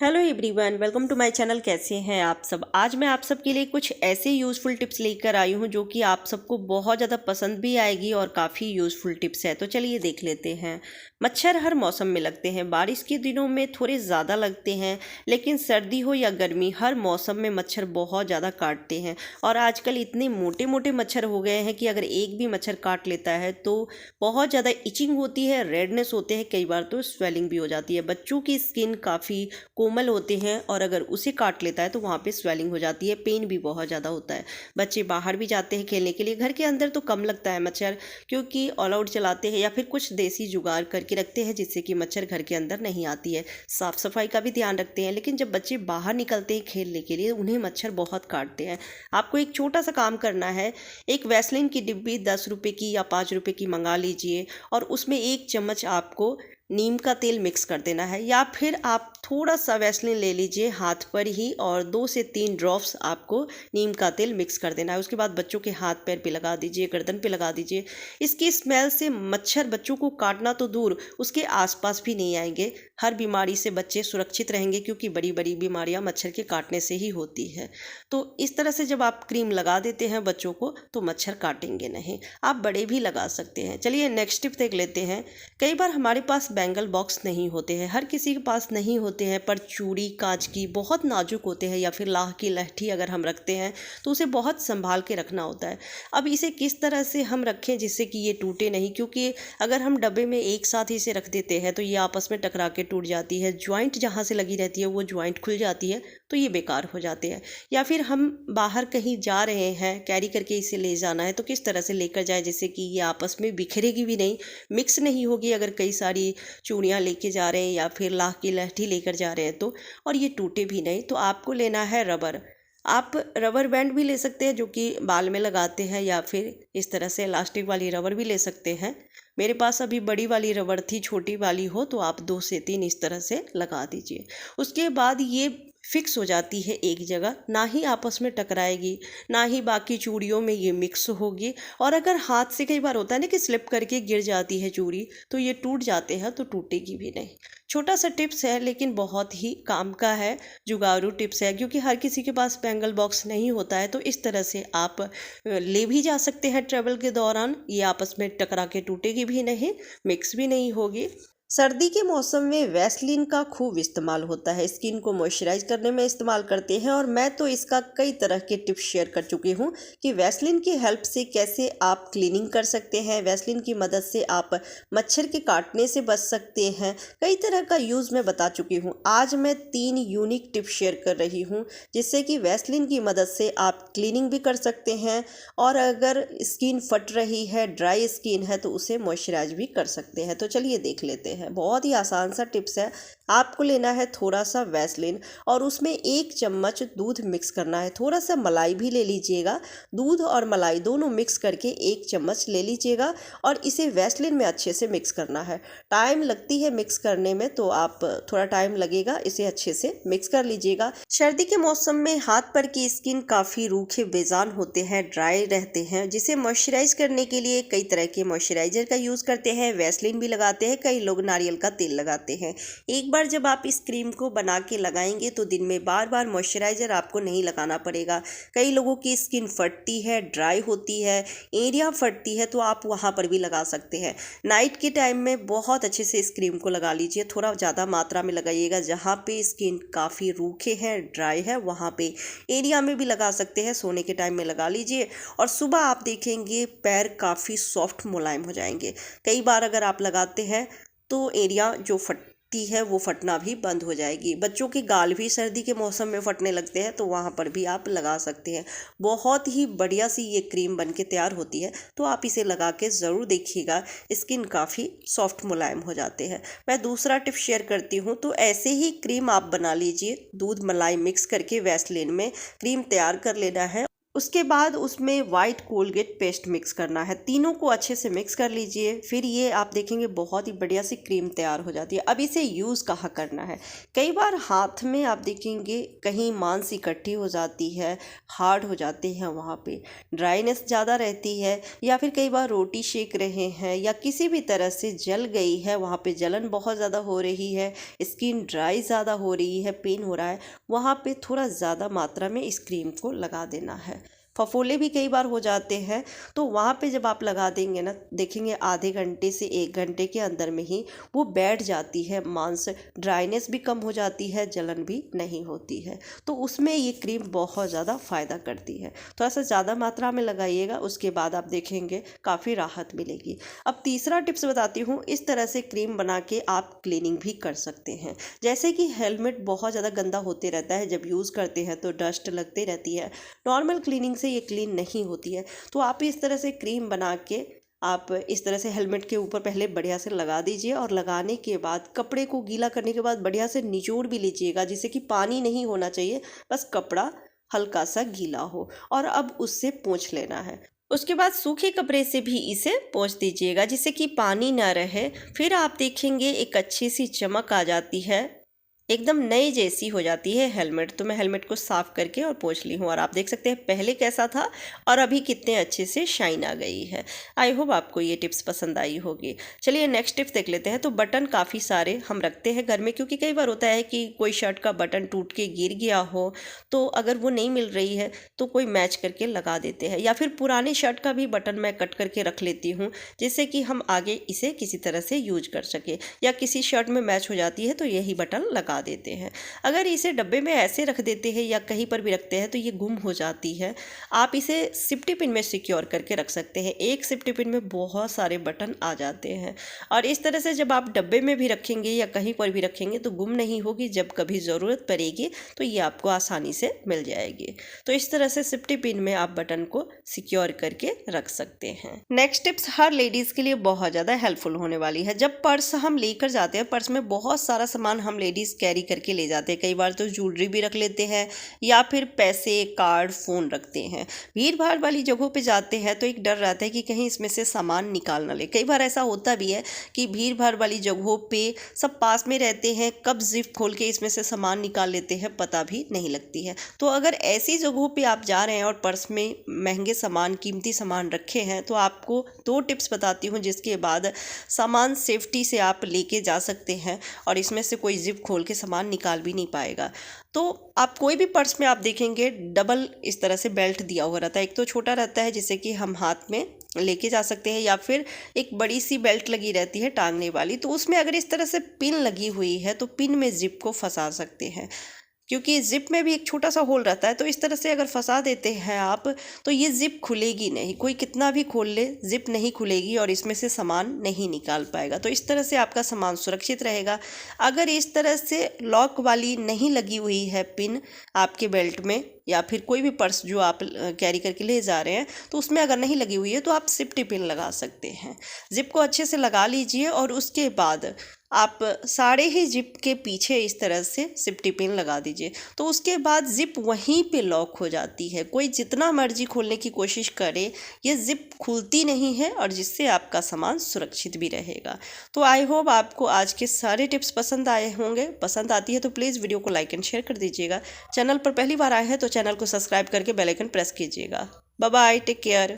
Hello everyone, welcome to my channel. कैसे हैं आप सब। आज मैं आप सबके लिए कुछ ऐसे यूज़फुल टिप्स लेकर आई हूं जो कि आप सबको बहुत ज़्यादा पसंद भी आएगी और काफ़ी यूज़फुल टिप्स है। तो चलिए देख लेते हैं। मच्छर हर मौसम में लगते हैं। बारिश के दिनों में थोड़े ज़्यादा लगते हैं, लेकिन सर्दी हो या गर्मी हर मौसम में मच्छर बहुत ज़्यादा काटते हैं। और आजकल इतने मोटे मोटे मच्छर हो गए हैं कि अगर एक भी मच्छर काट लेता है तो बहुत ज़्यादा इचिंग होती है, रेडनेस होते हैं, कई बार तो स्वेलिंग भी हो जाती है। बच्चों की स्किन काफ़ी कोमल होते हैं और अगर उसे काट लेता है तो वहाँ पे स्वेलिंग हो जाती है, पेन भी बहुत ज़्यादा होता है। बच्चे बाहर भी जाते हैं खेलने के लिए, घर के अंदर तो कम लगता है मच्छर, क्योंकि ऑल आउट चलाते हैं या फिर कुछ देसी जुगाड़ करके रखते हैं जिससे कि मच्छर घर के अंदर नहीं आती है। साफ़ सफाई का भी ध्यान रखते हैं, लेकिन जब बच्चे बाहर निकलते हैं खेलने के लिए उन्हें मच्छर बहुत काटते हैं। आपको एक छोटा सा काम करना है, एक वैसलीन की डिब्बी 10 रुपये की या 5 रुपये की मंगा लीजिए और उसमें 1 चम्मच आपको नीम का तेल मिक्स कर देना है, या फिर आप थोड़ा सा वैसलीन ले लीजिए हाथ पर ही और 2 से 3 ड्रॉप्स आपको नीम का तेल मिक्स कर देना है। उसके बाद बच्चों के हाथ पैर पे लगा दीजिए, गर्दन पे लगा दीजिए। इसकी स्मेल से मच्छर बच्चों को काटना तो दूर, उसके आसपास भी नहीं आएंगे। हर बीमारी से बच्चे सुरक्षित रहेंगे, क्योंकि बड़ी बड़ी बीमारियां मच्छर के काटने से ही होती है। तो इस तरह से जब आप क्रीम लगा देते हैं बच्चों को तो मच्छर काटेंगे नहीं। आप बड़े भी लगा सकते हैं। चलिए नेक्स्ट टिप देख लेते हैं। कई बार हमारे पास बैंगल बॉक्स नहीं होते हैं, हर किसी के पास नहीं होते हैं, पर चूड़ी कांच की बहुत नाजुक होते हैं, या फिर लाह की लहठी अगर हम रखते हैं तो उसे बहुत संभाल के रखना होता है। अब इसे किस तरह से हम रखें जिससे कि ये टूटे नहीं, क्योंकि अगर हम डब्बे में एक साथ ही इसे रख देते हैं तो ये आपस में टकरा के टूट जाती है। ज्वाइंट जहाँ से लगी रहती है वो ज्वाइंट खुल जाती है, तो ये बेकार हो जाते हैं। या फिर हम बाहर कहीं जा रहे हैं, कैरी करके इसे ले जाना है, तो किस तरह से लेकर जाए जिससे कि ये आपस में बिखरेगी भी नहीं, मिक्स नहीं होगी। अगर कई सारी चूड़ियाँ लेके जा रहे हैं या फिर लाह की लहठी लेकर जा रहे हैं तो, और ये टूटे भी नहीं, तो आपको लेना है रबर। आप रबर बैंड भी ले सकते हैं जो कि बाल में लगाते हैं, या फिर इस तरह से इलास्टिक वाली रबर भी ले सकते हैं। मेरे पास अभी बड़ी वाली रबर थी, छोटी वाली हो तो आप 2 से 3 इस तरह से लगा दीजिए। उसके बाद ये फिक्स हो जाती है एक जगह, ना ही आपस में टकराएगी, ना ही बाकी चूड़ियों में ये मिक्स होगी। और अगर हाथ से कई बार होता है ना कि स्लिप करके गिर जाती है चूड़ी, तो ये टूट जाते हैं, तो टूटेगी भी नहीं। छोटा सा टिप्स है लेकिन बहुत ही काम का है, जुगाड़ू टिप्स है, क्योंकि हर किसी के पास बैंगल बॉक्स नहीं होता है। तो इस तरह से आप ले भी जा सकते हैं ट्रैवल के दौरान, ये आपस में टकरा के टूटेगी भी नहीं, मिक्स भी नहीं होगी। सर्दी के मौसम में वैसलीन का खूब इस्तेमाल होता है, स्किन को मॉइस्चराइज करने में इस्तेमाल करते हैं, और मैं तो इसका कई तरह के टिप्स शेयर कर चुकी हूँ कि वैसलीन की हेल्प से कैसे आप क्लीनिंग कर सकते हैं। वैसलीन की मदद से आप मच्छर के काटने से बच सकते हैं। कई तरह का यूज़ मैं बता चुकी हूँ। आज मैं 3 यूनिक टिप्स शेयर कर रही हूँ जिससे कि वैसलीन की मदद से आप क्लीनिंग भी कर सकते हैं, और अगर स्किन फट रही है, ड्राई स्किन है, तो उसे मॉइस्चराइज भी कर सकते हैं। तो चलिए देख लेते हैं। बहुत ही आसान सा टिप्स है। आपको लेना है थोड़ा सा वैसलीन और उसमें 1 चम्मच दूध मिक्स करना है। थोड़ा सा मलाई भी ले लीजिएगा, दूध और मलाई दोनों मिक्स करके 1 चम्मच ले लीजिएगा और इसे वैसलीन में अच्छे से मिक्स करना है। टाइम लगती है मिक्स करने में, तो आप थोड़ा टाइम लगेगा, इसे अच्छे से मिक्स कर लीजिएगा। सर्दी के मौसम में हाथ पर की स्किन काफ़ी रूखे बेजान होते हैं, ड्राई रहते हैं, जिसे मॉइस्चराइज करने के लिए कई तरह के मॉइस्चराइजर का यूज़ करते हैं। वैसलीन भी लगाते हैं, कई लोग नारियल का तेल लगाते हैं। एक बार जब आप इस क्रीम को बना के लगाएंगे तो दिन में बार बार मॉइस्चराइजर आपको नहीं लगाना पड़ेगा। कई लोगों की स्किन फटती है, ड्राई होती है, एरिया फटती है, तो आप वहाँ पर भी लगा सकते हैं। नाइट के टाइम में बहुत अच्छे से इस क्रीम को लगा लीजिए, थोड़ा ज़्यादा मात्रा में लगाइएगा। जहाँ पे स्किन काफ़ी रूखे हैं, ड्राई है, वहाँ पे एरिया में भी लगा सकते हैं। सोने के टाइम में लगा लीजिए और सुबह आप देखेंगे पैर काफ़ी सॉफ्ट मुलायम हो जाएंगे। कई बार अगर आप लगाते हैं तो एरिया जो फटती है वो फटना भी बंद हो जाएगी। बच्चों के गाल भी सर्दी के मौसम में फटने लगते हैं, तो वहाँ पर भी आप लगा सकते हैं। बहुत ही बढ़िया सी ये क्रीम बन के तैयार होती है, तो आप इसे लगा के ज़रूर देखिएगा, स्किन काफ़ी सॉफ्ट मुलायम हो जाते हैं। मैं दूसरा टिप शेयर करती हूँ। तो ऐसे ही क्रीम आप बना लीजिए, दूध मलाई मिक्स करके वैसलीन में क्रीम तैयार कर लेना है। उसके बाद उसमें वाइट कोलगेट पेस्ट मिक्स करना है। तीनों को अच्छे से मिक्स कर लीजिए। फिर ये आप देखेंगे बहुत ही बढ़िया सी क्रीम तैयार हो जाती है। अब इसे यूज़ कहाँ करना है, कई बार हाथ में आप देखेंगे कहीं मांस इकट्ठी हो जाती है, हार्ड हो जाते हैं, वहाँ पे ड्राइनेस ज़्यादा रहती है, या फिर कई बार रोटी सेक रहे हैं या किसी भी तरह से जल गई है, वहाँ पे जलन बहुत ज़्यादा हो रही है, स्किन ड्राई ज़्यादा हो रही है, पेन हो रहा है, वहाँ पे थोड़ा ज़्यादा मात्रा में इस क्रीम को लगा देना है। फफोले भी कई बार हो जाते हैं, तो वहाँ पे जब आप लगा देंगे ना, देखेंगे आधे घंटे से 1 घंटे के अंदर में ही वो बैठ जाती है मांस, ड्राइनेस भी कम हो जाती है, जलन भी नहीं होती है। तो उसमें ये क्रीम बहुत ज़्यादा फ़ायदा करती है। तो ऐसा ज़्यादा मात्रा में लगाइएगा, उसके बाद आप देखेंगे काफ़ी राहत मिलेगी। अब तीसरा टिप्स बताती हूँ, इस तरह से क्रीम बना के आप क्लीनिंग भी कर सकते हैं। जैसे कि हेलमेट बहुत ज़्यादा गंदा होते रहता है, जब यूज़ करते हैं तो डस्ट लगते रहती है, नॉर्मल क्लीनिंग से ये क्लीन नहीं होती है। तो आप इस तरह से क्रीम बना के आप इस तरह से हेलमेट के ऊपर पहले बढ़िया से लगा दीजिए, और लगाने के बाद कपड़े को गीला करने के बाद बढ़िया से निचोड़ भी लीजिएगा, जिससे कि पानी नहीं होना चाहिए, बस कपड़ा हल्का सा गीला हो, और अब उससे पोंछ लेना है। उसके बाद सूखे कपड़े से भी इसे पोंछ दीजिएगा, जिससे कि पानी ना रहे। फिर आप देखेंगे एक अच्छी सी चमक आ जाती है, एकदम नई जैसी हो जाती है हेलमेट। तो मैं हेलमेट को साफ़ करके और पोंछ ली हूँ, और आप देख सकते हैं पहले कैसा था और अभी कितने अच्छे से शाइन आ गई है। आई होप आपको ये टिप्स पसंद आई होगी। चलिए नेक्स्ट टिप्स देख लेते हैं। तो बटन काफ़ी सारे हम रखते हैं घर में, क्योंकि कई बार होता है कि कोई शर्ट का बटन टूट के गिर गया हो, तो अगर वो नहीं मिल रही है तो कोई मैच करके लगा देते हैं, या फिर पुराने शर्ट का भी बटन मैं कट करके रख लेती हूँ, जिससे कि हम आगे इसे किसी तरह से यूज कर सके, या किसी शर्ट में मैच हो जाती है तो यही बटन लगा देते हैं। अगर इसे डब्बे में ऐसे रख देते हैं या कहीं पर भी रखते हैं तो ये गुम हो जाती है। आप इसे सेफ्टी पिन में सिक्योर करके रख सकते हैं। एक सेफ्टी पिन में बहुत सारे बटन आ जाते हैं, और इस तरह से जब आप डब्बे में भी रखेंगे या कहीं पर भी रखेंगे तो गुम नहीं होगी। जब कभी ज़रूरत पड़ेगी तो ये आपको आसानी से मिल जाएगी। तो इस तरह से सेफ्टी पिन में आप बटन को सिक्योर करके रख सकते हैं। नेक्स्ट टिप्स हर लेडीज़ के लिए बहुत ज़्यादा हेल्पफुल होने वाली है। जब पर्स हम लेकर जाते हैं, पर्स में बहुत सारा सामान हम लेडीज़ कैरी करके ले जाते हैं, कई बार तो ज्वेलरी भी रख लेते हैं, या फिर पैसे, कार्ड, फ़ोन रखते हैं। भीड़ भाड़ वाली जगहों पे जाते हैं तो एक डर रहता है कि कहीं इसमें से सामान निकाल ना ले। कई बार ऐसा होता भी है कि भीड़ भाड़ वाली जगहों पे सब पास में रहते हैं, कब जिप खोल के इसमें से सामान निकाल लेते हैं पता भी नहीं लगती है। तो अगर ऐसी जगहों पे आप जा रहे हैं और पर्स में महंगे सामान, कीमती सामान रखे हैं, तो आपको 2 टिप्स बताती हूँ, जिसके बाद सामान सेफ्टी से आप लेके जा सकते हैं और इसमें से कोई जिप खोल के सामान निकाल भी नहीं पाएगा। तो आप कोई भी पर्स में आप देखेंगे डबल इस तरह से बेल्ट दिया हुआ रहता है। एक तो छोटा रहता है जिससे कि हम हाथ में लेके जा सकते हैं, या फिर एक बड़ी सी बेल्ट लगी रहती है टांगने वाली, तो उसमें अगर इस तरह से पिन लगी हुई है तो पिन में जिप को फंसा सकते हैं, क्योंकि जिप में भी एक छोटा सा होल रहता है। तो इस तरह से अगर फंसा देते हैं आप तो ये जिप खुलेगी नहीं, कोई कितना भी खोल ले जिप नहीं खुलेगी और इसमें से सामान नहीं निकाल पाएगा। तो इस तरह से आपका सामान सुरक्षित रहेगा। अगर इस तरह से लॉक वाली नहीं लगी हुई है पिन आपके बेल्ट में, या फिर कोई भी पर्स जो आप कैरी करके ले जा रहे हैं, तो उसमें अगर नहीं लगी हुई है तो आप सेफ्टी पिन लगा सकते हैं। जिप को अच्छे से लगा लीजिए, और उसके बाद आप सारे ही जिप के पीछे इस तरह से सेफ्टी पिन लगा दीजिए। तो उसके बाद जिप वहीं पे लॉक हो जाती है। कोई जितना मर्जी खोलने की कोशिश करे, ये जिप खुलती नहीं है, और जिससे आपका सामान सुरक्षित भी रहेगा। तो आई होप आपको आज के सारे टिप्स पसंद आए होंगे। पसंद आती है तो प्लीज़ वीडियो को लाइक एंड शेयर कर दीजिएगा। चैनल पर पहली बार आए हैं तो चैनल को सब्सक्राइब करके बेल आइकन प्रेस कीजिएगा। Bye bye, take care.